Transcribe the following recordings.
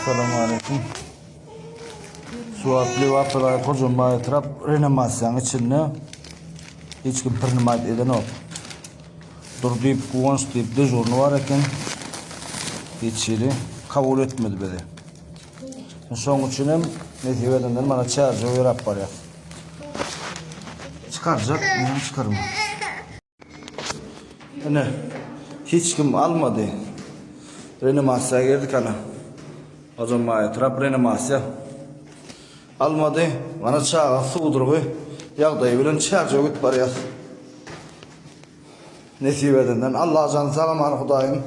Selamünaleyküm. Suatlı vapılar kocaman etraf reanimasyon içinde hiç kim pırnamayt eden ol. Dur deyip kuvans deyip dejurnu var eken hiç yeri kabul etmedi beni. Son içinem netiveden bana çağırca uyrap var ya. Çıkaracak, ben çıkarım. Yani hiç kim almadı. Reanimasyona girdik ana. O zaman etraf reanimasyon. Almadı, bana çağa suğdurgu. Yağdayı bilen çağırca git var ya. Netiveden Allah canı sağlamanı Kudayım.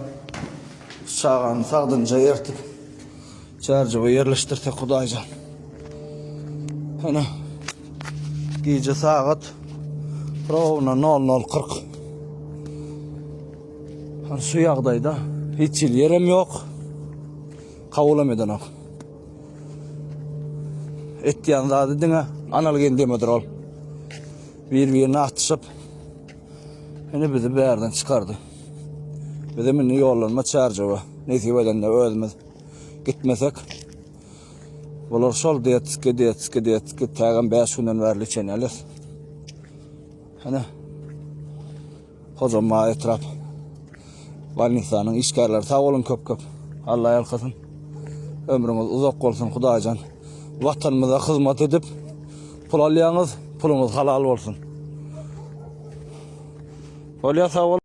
Çağını sağdınca yertip çağırca yerleştirdik Kudaycan. Hani gece saat rovna 00:40. Hani su yağdaydı. Hiç yerim yok. Kavulameden o. Ettiyan da dedin analı gendemedir ol. Birbirine atışıp beni bizi bir yerden çıkardı. Ve de beni yollanma çağırca o. Netiveden de ölmez. Gitmesek. Olur sol diyet. Tağın 5 günden verli çeneler. Hani kocaman etraf. Valnisanın işgarları sağ olun köp. Allah yalkasın. Ömrümüz uzak olsun Kudaycan. Vatanımıza hizmet edip pul alyanız, pulumuz halal olsun. Öyle sağ olun.